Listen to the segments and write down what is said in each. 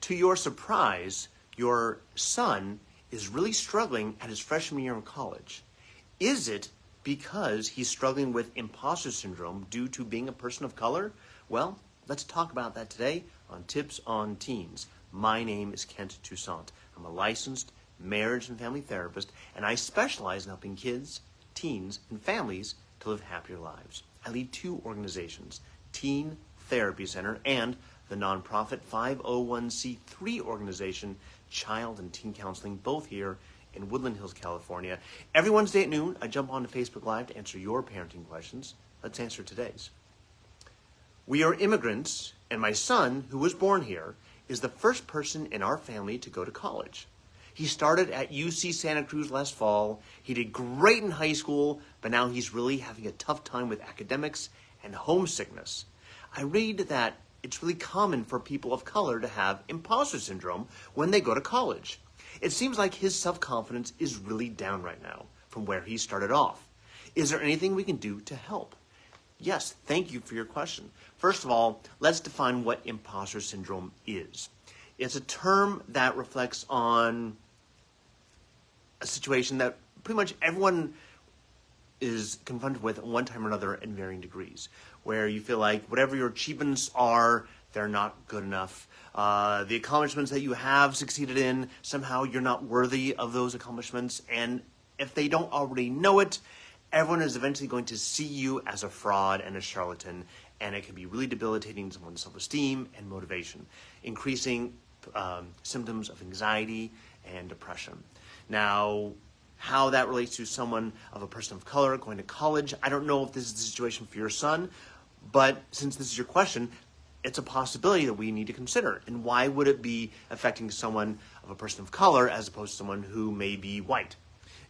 To your surprise, your son is really struggling at his freshman year of college. Is it because he's struggling with imposter syndrome due to being a person of color? Well, let's talk about that today on Tips on Teens. My name is Kent Toussaint. I'm a licensed marriage and family therapist, and I specialize in helping kids, teens, and families to live happier lives. I lead two organizations, Teen Therapy Center and the nonprofit 501c3 organization, Child and Teen Counseling, both here in Woodland Hills, California. Every Wednesday at noon, I jump onto Facebook Live to answer your parenting questions. Let's answer today's. We are immigrants, and my son, who was born here, is the first person in our family to go to college. He started at UC Santa Cruz last fall. He did great in high school, but now he's really having a tough time with academics and homesickness. I read that it's really common for people of color to have imposter syndrome when they go to college. It seems like his self-confidence is really down right now from where he started off. Is there anything we can do to help? Yes, thank you for your question. First of all, let's define what imposter syndrome is. It's a term that reflects on a situation that pretty much everyone is confronted with at one time or another in varying degrees, where you feel like whatever your achievements are, they're not good enough. The accomplishments that you have succeeded in, somehow you're not worthy of those accomplishments. And if they don't already know it, everyone is eventually going to see you as a fraud and a charlatan, and it can be really debilitating to someone's self-esteem and motivation, increasing symptoms of anxiety and depression. Now, how that relates to someone of a person of color going to college, I don't know if this is the situation for your son, but since this is your question, it's a possibility that we need to consider. And why would it be affecting someone of a person of color as opposed to someone who may be white?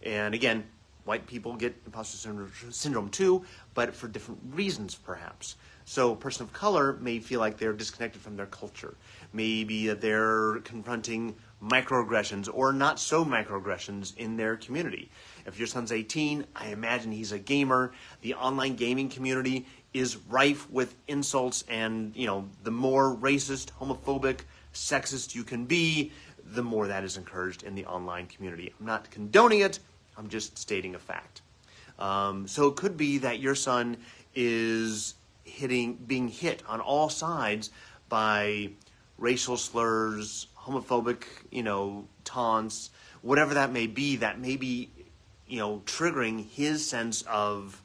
And again, white people get imposter syndrome too, but for different reasons perhaps. So a person of color may feel like they're disconnected from their culture. Maybe that they're confronting microaggressions or not so microaggressions in their community. If your son's 18, I imagine he's a gamer. The online gaming community is rife with insults, and the more racist, homophobic, sexist you can be, the more that is encouraged in the online community. I'm not condoning it, I'm just stating a fact. So it could be that your son is being hit on all sides by racial slurs, homophobic, taunts, whatever that may be triggering his sense of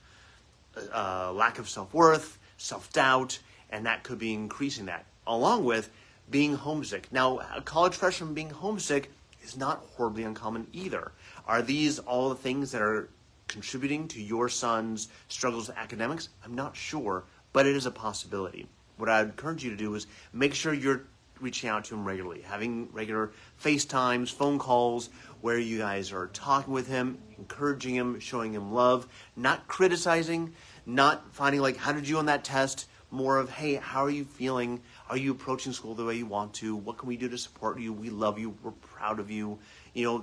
lack of self-worth, self-doubt, and that could be increasing that, along with being homesick. Now, a college freshman being homesick is not horribly uncommon either. Are these all the things that are contributing to your son's struggles with academics? I'm not sure, but it is a possibility. What I'd encourage you to do is make sure you're reaching out to him regularly, having regular FaceTimes, phone calls, where you guys are talking with him, encouraging him, showing him love, not criticizing, not finding like, how did you on that test? More of, hey, how are you feeling? Are you approaching school the way you want to? What can we do to support you? We love you. We're proud of you.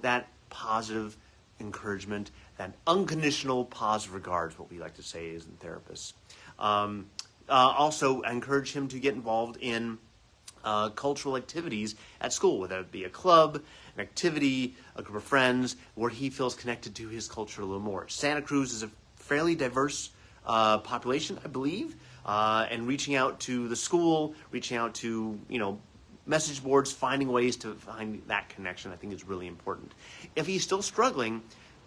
That positive encouragement, that unconditional positive regard is what we like to say as therapists. Also, I encourage him to get involved in cultural activities at school, whether it be a club, an activity, a group of friends, where he feels connected to his culture a little more. Santa Cruz is a fairly diverse population, I believe, and reaching out to the school, reaching out to, message boards, finding ways to find that connection, I think is really important. If he's still struggling,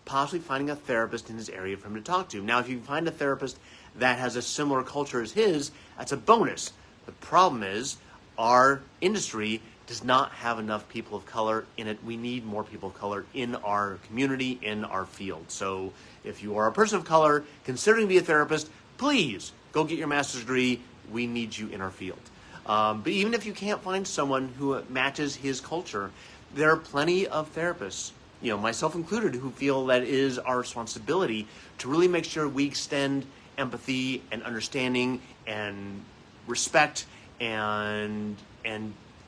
possibly finding a therapist in his area for him to talk to. Now, if you find a therapist that has a similar culture as his, that's a bonus. The problem is, our industry does not have enough people of color in it. We need more people of color in our community, in our field. So if you are a person of color considering to be a therapist, please go get your master's degree. We need you in our field. But even if you can't find someone who matches his culture, there are plenty of therapists, myself included, who feel that it is our responsibility to really make sure we extend empathy and understanding and respect and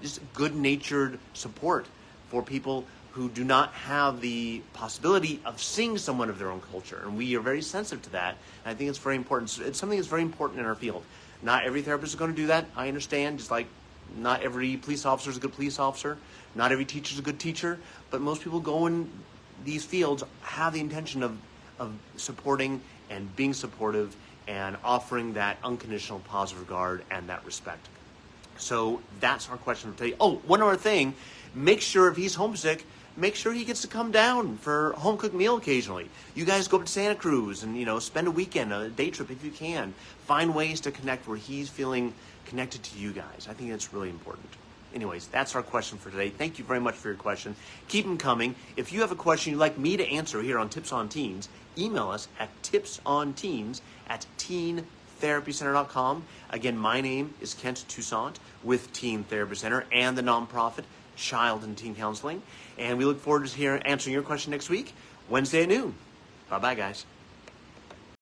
just good-natured support for people who do not have the possibility of seeing someone of their own culture. And we are very sensitive to that. And I think it's very important. It's something that's very important in our field. Not every therapist is going to do that. I understand, just like Not every police officer is a good police officer. Not every teacher is a good teacher. But most people go in these fields have the intention of supporting and being supportive and offering that unconditional positive regard and that respect. So that's our question for today. Oh, one other thing. Make sure if he's homesick, make sure he gets to come down for a home-cooked meal occasionally. You guys go up to Santa Cruz and, spend a weekend, a day trip if you can. Find ways to connect where he's feeling connected to you guys. I think that's really important. Anyways, that's our question for today. Thank you very much for your question. Keep them coming. If you have a question you'd like me to answer here on Tips on Teens, email us at tipsonteens@teentherapycenter.com. Again, my name is Kent Toussaint with Teen Therapy Center and the nonprofit Child and Teen Counseling. And we look forward to answering your question next week, Wednesday at noon. Bye-bye, guys.